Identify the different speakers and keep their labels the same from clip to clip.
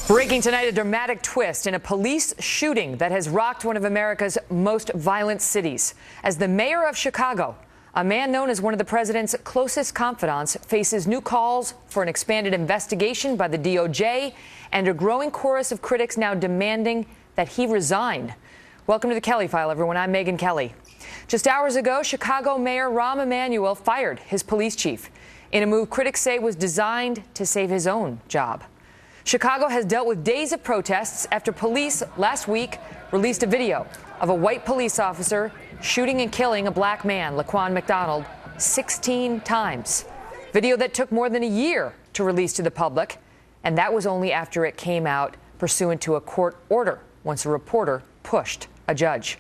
Speaker 1: Breaking tonight, a dramatic twist in a police shooting that has rocked one of America's most violent cities. As the mayor of Chicago, a man known as one of the president's closest confidants, faces new calls for an expanded investigation by the DOJ and a growing chorus of critics now demanding that he resign. Welcome to the Kelly File, everyone. I'm Megyn Kelly. Just hours ago, Chicago Mayor Rahm Emanuel fired his police chief in a move critics say was designed to save his own job. Chicago has dealt with days of protests after police last week released a video of a white police officer shooting and killing a black man, Rahm McDonald, 16 times. Video that took more than a year to release to the public, and that was only after it came out pursuant to a court order once a reporter pushed a judge.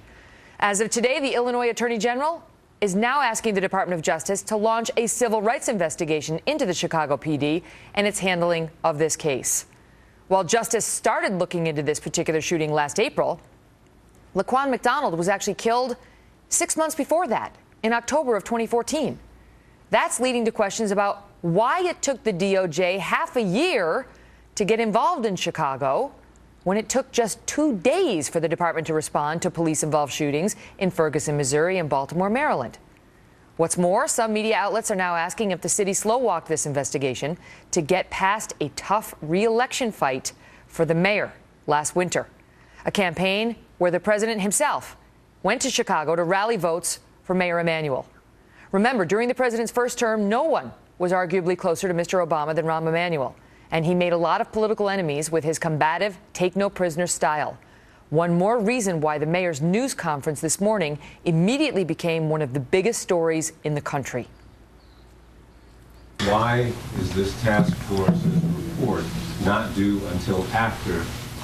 Speaker 1: As of today, the Illinois Attorney General is now asking the Department of Justice to launch a civil rights investigation into the Chicago PD and its handling of this case. While Justice started looking into this particular shooting last April, Rahm McDonald was actually killed 6 months before that, in October of 2014. That's leading to questions about why it took the DOJ half a year to get involved in Chicago when it took just 2 days for the department to respond to police-involved shootings in Ferguson, Missouri, and Baltimore, Maryland. What's more, some media outlets are now asking if the city slow-walked this investigation to get past a tough re-election fight for the mayor last winter, a campaign where the president himself went to Chicago to rally votes for Mayor Emanuel. Remember, during the president's first term, no one was arguably closer to Mr. Obama than Rahm Emanuel, and he made a lot of political enemies with his combative, take-no-prisoner style. One more reason why the mayor's news conference this morning immediately became one of the biggest stories in the country.
Speaker 2: Why is this task force's report not due until after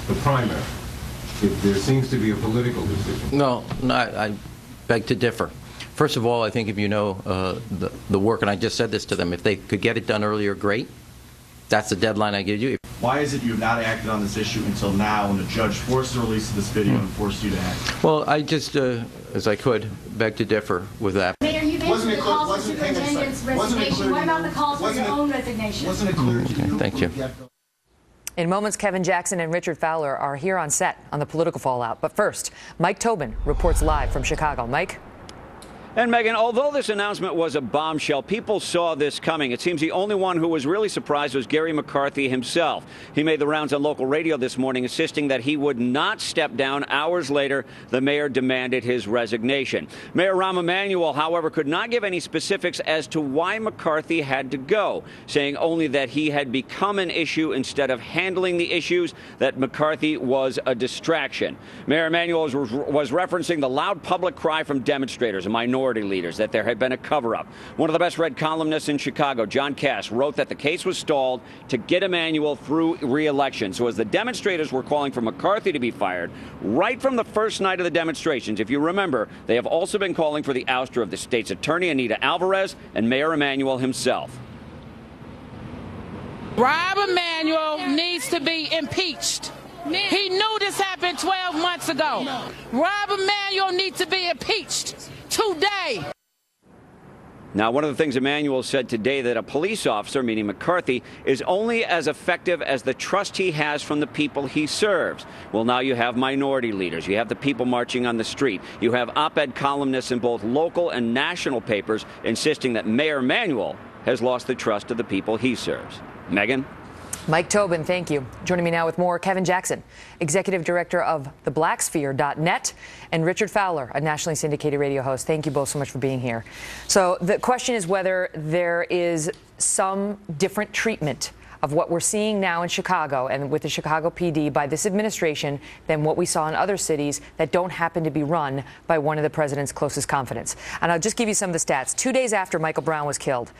Speaker 2: the primary? There seems to be a political decision.
Speaker 3: No, I beg to differ. First of all, I think if you know the work, and I just said this to them, if they could get it done earlier, great. That's the deadline I give you.
Speaker 4: Why is it you have not acted on this issue until now when the judge forced the release of this video and forced you to act?
Speaker 3: Well, I just, as I could, beg to differ with that.
Speaker 5: Mayor, you've answered the calls for superintendent's resignation. What about the calls for your own resignation?
Speaker 4: Wasn't it clear to you?
Speaker 3: Thank you.
Speaker 1: In moments, Kevin Jackson and Richard Fowler are here on set on the political fallout. But first, Mike Tobin reports live from Chicago. Mike?
Speaker 6: And Megyn, although this announcement was a bombshell, people saw this coming. It seems the only one who was really surprised was Gary McCarthy himself. He made the rounds on local radio this morning, insisting that he would not step down. Hours later, the mayor demanded his resignation. Mayor Rahm Emanuel, however, could not give any specifics as to why McCarthy had to go, saying only that he had become an issue instead of handling the issues, that McCarthy was a distraction. Mayor Emanuel was referencing the loud public cry from demonstrators and minority leaders that there had been a cover-up. One of the best-read columnists in Chicago, John Cass, wrote that the case was stalled to get Emanuel through re-election. So as the demonstrators were calling for McCarthy to be fired, right from the first night of the demonstrations, if you remember, they have also been calling for the ouster of the state's attorney, Anita Alvarez, and Mayor Emanuel himself.
Speaker 7: Rahm Emanuel needs to be impeached. He knew this happened 12 months ago. Rahm Emanuel needs to be impeached today.
Speaker 6: Now, one of the things Emanuel said today, that a police officer, meaning McCarthy, is only as effective as the trust he has from the people he serves. Well, now you have minority leaders. You have the people marching on the street. You have op-ed columnists in both local and national papers insisting that Mayor Emanuel has lost the trust of the people he serves. Megyn?
Speaker 1: Mike Tobin, thank you. Joining me now with more, Kevin Jackson, Executive Director of theblacksphere.net, and Richard Fowler, a nationally syndicated radio host. Thank you both so much for being here. So the question is whether there is some different treatment of what we're seeing now in Chicago and with the Chicago PD by this administration than what we saw in other cities that don't happen to be run by one of the president's closest confidants. And I'll just give you some of the stats. 2 days after Michael Brown was killed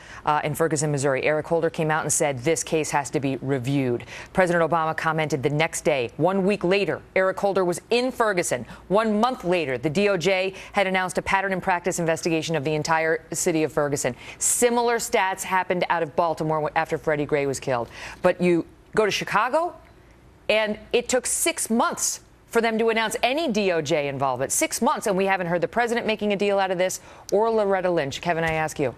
Speaker 1: in Ferguson, Missouri, Eric Holder came out and said this case has to be reviewed. President Obama commented the next day. 1 week later, Eric Holder was in Ferguson. 1 month later, the DOJ had announced a pattern and practice investigation of the entire city of Ferguson. Similar stats happened out of Baltimore after Freddie Gray was killed. But you go to Chicago, and it took 6 months for them to announce any DOJ involvement. 6 months, and we haven't heard the president making a deal out of this or Loretta Lynch. Kevin, I ask you.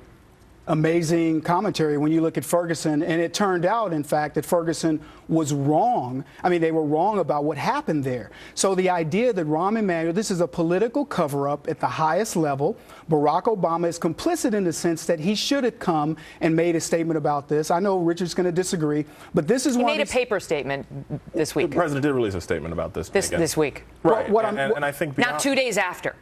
Speaker 8: amazing commentary when you look at Ferguson, and it turned out, in fact, that Ferguson was wrong. I mean, they were wrong about what happened there. So the idea that Rahm Emanuel, this is a political cover-up at the highest level. Barack Obama is complicit in the sense that he should have come and made a statement about this. I know Richard's going to disagree, but this is
Speaker 1: he
Speaker 8: one.
Speaker 1: He made a paper statement this week.
Speaker 9: The president did release a statement about this.
Speaker 1: This week.
Speaker 9: Right. And I think
Speaker 1: not 2 days after.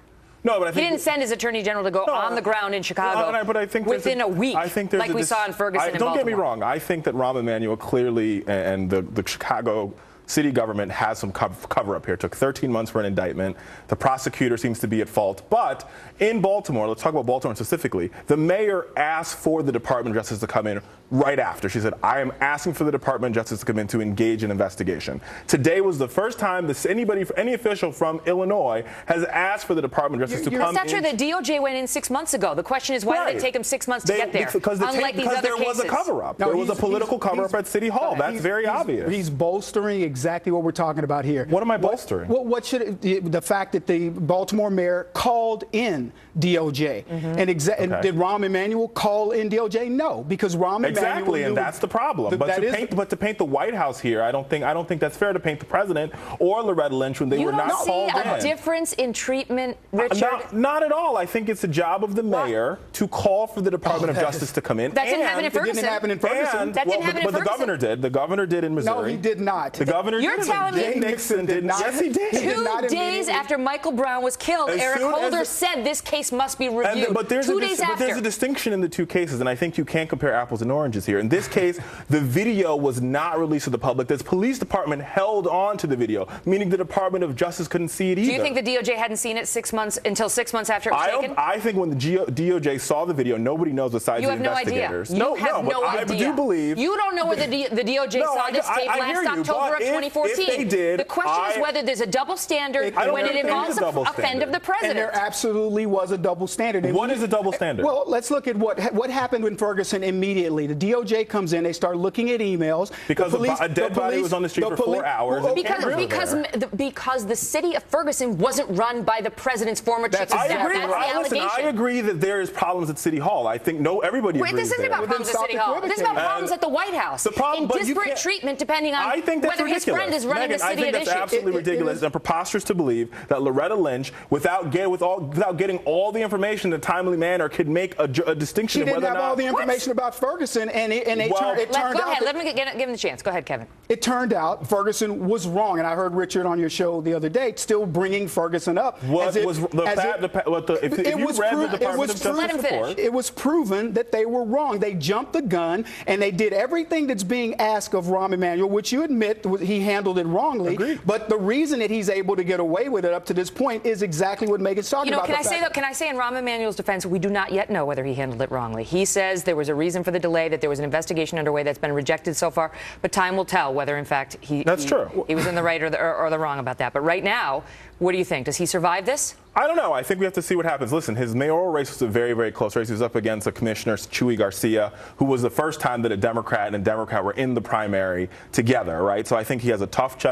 Speaker 9: No, but I think
Speaker 1: he didn't send his attorney general to go on the ground in Chicago
Speaker 9: but I think
Speaker 1: within a week, like we saw in Ferguson and
Speaker 9: Don't
Speaker 1: Baltimore.
Speaker 9: get me wrong. I think that Rahm Emanuel clearly and the Chicago city government has some cover-up here. It took 13 months for an indictment. The prosecutor seems to be at fault. But in Baltimore, let's talk about Baltimore specifically, the mayor asked for the Department of Justice to come in right after. She said, I am asking for the Department of Justice to come in to engage in investigation. Today was the first time any official from Illinois has asked for the Department of Justice to come in.
Speaker 1: That's not true. The DOJ went in 6 months ago. The question is, why did it take them 6 months to get there?
Speaker 9: Because there was a cover-up. There was a political cover-up at City Hall. That's very obvious.
Speaker 8: He's bolstering exactly what we're talking about here.
Speaker 9: What am I bolstering?
Speaker 8: The fact that the Baltimore mayor called in DOJ. And did Rahm Emanuel call in DOJ? No, because Rahm Emanuel
Speaker 9: Exactly, and that's the problem. But to paint the White House here, I don't think that's fair to paint the president or Loretta Lynch when they were not called in.
Speaker 1: You don't see a difference in treatment, Richard?
Speaker 9: Not at all. I think it's the job of the mayor to call for the Department of Justice to come in.
Speaker 1: That didn't happen in Ferguson.
Speaker 8: It didn't happen in Ferguson.
Speaker 9: But the governor did. The governor did in Missouri.
Speaker 8: No, he did not.
Speaker 9: The governor
Speaker 1: You're
Speaker 9: did.
Speaker 1: telling me
Speaker 8: Nixon did not.
Speaker 9: Yes, he did.
Speaker 1: 2 days after Michael Brown was killed, Eric Holder said this case must be reviewed.
Speaker 9: But there's a distinction in the two cases, and I think you can't compare apples and oranges here. In this case, the video was not released to the public. The police department held on to the video, meaning the Department of Justice couldn't see it either.
Speaker 1: Do you think the DOJ hadn't seen it until 6 months after it was taken?
Speaker 9: I think when the DOJ saw the video, nobody knows besides the investigators.
Speaker 1: You have no idea.
Speaker 9: I do believe.
Speaker 1: You don't know whether the DOJ saw this tape last October of 2014.
Speaker 9: If they did,
Speaker 1: the question is whether there's a double standard when it involves a offend of the president.
Speaker 8: And there absolutely was a double standard.
Speaker 9: What is a double standard?
Speaker 8: Well, let's look at what happened in Ferguson immediately. The DOJ comes in, they start looking at emails.
Speaker 9: Because a dead body was on the street for 4 hours.
Speaker 1: Because the city of Ferguson wasn't run by the president's former chief of staff. That's the allegation.
Speaker 9: I agree that there is problems at City Hall. I think everybody agrees.
Speaker 1: This isn't about problems at City Hall. This is about problems at the White House. In disparate treatment depending on whether his friend is running the city at issue.
Speaker 9: I think that's absolutely ridiculous and preposterous to believe that Loretta Lynch, without getting all the information in a timely manner, could make a distinction of whether or not.
Speaker 8: She didn't have all the information about Ferguson, and it turned out.
Speaker 1: Go ahead. Let me give him the chance. Go ahead, Kevin.
Speaker 8: It turned out Ferguson was wrong, and I heard Richard on your show the other day still bringing Ferguson up.
Speaker 1: Let him finish.
Speaker 8: It was proven that they were wrong. They jumped the gun, and they did everything that's being asked of Rahm Emanuel, which you admit he handled it wrongly.
Speaker 9: Agreed.
Speaker 8: But the reason that he's able to get away with it up to this point is exactly what Megan's talking about.
Speaker 1: Can I say in Rahm Emanuel's defense, we do not yet know whether he handled it wrongly. He says there was a reason for the delay, that there was an investigation underway that's been rejected so far, but time will tell whether, in fact, he was in the right or the wrong about that. But right now, what do you think? Does he survive this?
Speaker 9: I don't know. I think we have to see what happens. Listen, his mayoral race was a very, very close race. He was up against a commissioner, Chuy Garcia, who was the first time that a Democrat and a Democrat were in the primary together, right? So I think he has a tough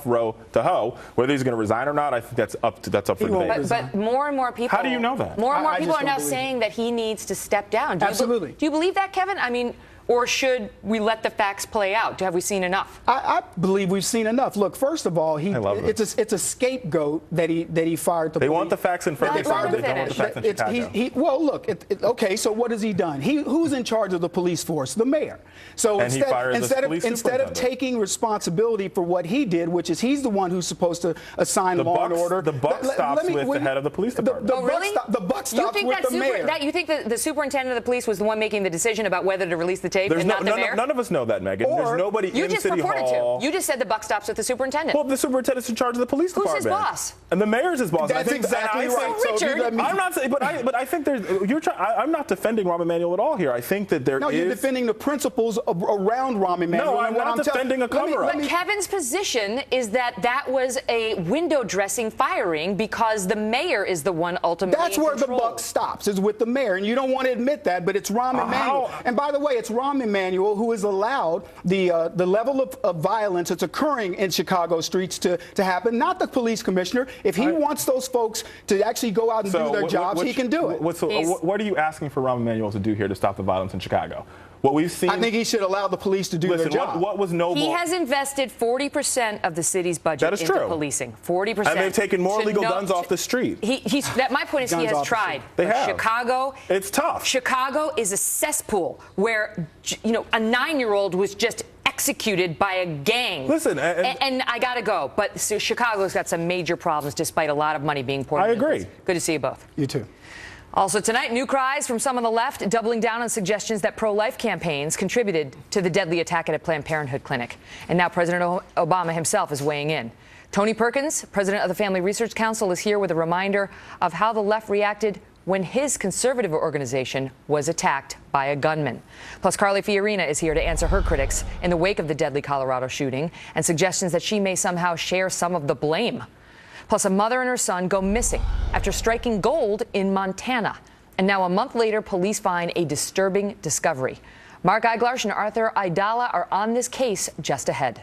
Speaker 9: row to hoe. Whether he's going to resign or not, I think that's up for debate.
Speaker 1: But more and more people.
Speaker 9: How do you know that?
Speaker 1: More and more people are now saying that he needs to step down.
Speaker 8: Absolutely.
Speaker 1: Do you believe that, Kevin? I mean, or should we let the facts play out? Have we seen enough?
Speaker 8: I believe we've seen enough. Look, first of all, it's a scapegoat that he fired the police.
Speaker 9: They want the facts in Ferguson. They don't want the facts in Chicago.
Speaker 8: Well, look, okay, so what has he done? Who's in charge of the police force? The mayor. So instead of taking responsibility for what he did, which is he's the one who's supposed to assign law and order.
Speaker 9: The buck stops with the head of the police department.
Speaker 8: The buck stops with the mayor.
Speaker 1: You think that the superintendent of the police was the one making the decision about whether to release the tape and not the mayor?
Speaker 9: None of us know that, Megan. There's nobody in City Hall.
Speaker 1: You just said the buck stops with the superintendent.
Speaker 9: Well, the superintendent's in charge of the police department.
Speaker 1: Who's his boss?
Speaker 9: And the mayor's his boss.
Speaker 8: That's exactly right.
Speaker 1: Richard,
Speaker 9: I'm not saying, but I think I'm not defending Rahm Emanuel at all here. I think that there is.
Speaker 8: No, you're defending the principles around Rahm Emanuel.
Speaker 9: No, I'm not defending a cover-up.
Speaker 1: But Kevin's position is that was a window dressing firing because the mayor is the one ultimately.
Speaker 8: That's where the buck stops, is with the mayor, and you don't want to admit that, but it's Rahm Emanuel. And by the way, it's Rahm Emanuel, who has allowed the level of violence that's occurring in Chicago streets to happen, not the police commissioner. If he wants those folks to actually go out and do their jobs, he can do it.
Speaker 9: What are you asking for Rahm Emanuel to do here to stop the violence in Chicago? What we've seen.
Speaker 8: I think he should allow the police to do their job.
Speaker 9: What was noble?
Speaker 1: He has invested 40% of the city's budget into policing. 40%.
Speaker 9: And they've taken more illegal guns off the street.
Speaker 1: My point is he has tried.
Speaker 9: They have.
Speaker 1: Chicago.
Speaker 9: It's tough.
Speaker 1: Chicago is a cesspool where, a 9-year-old was just executed by a gang.
Speaker 9: Listen,
Speaker 1: and I got to go. But Chicago's got some major problems despite a lot of money being poured into this. Good to see you both.
Speaker 8: You too.
Speaker 1: Also tonight, new cries from some on the left doubling down on suggestions that pro-life campaigns contributed to the deadly attack at a Planned Parenthood clinic. And now President Obama himself is weighing in. Tony Perkins, president of the Family Research Council, is here with a reminder of how the left reacted when his conservative organization was attacked by a gunman. Plus, Carly Fiorina is here to answer her critics in the wake of the deadly Colorado shooting and suggestions that she may somehow share some of the blame. Plus, a mother and her son go missing after striking gold in Montana. And now, a month later, police find a disturbing discovery. Mark Eiglarsh and Arthur Aidala are on this case just ahead.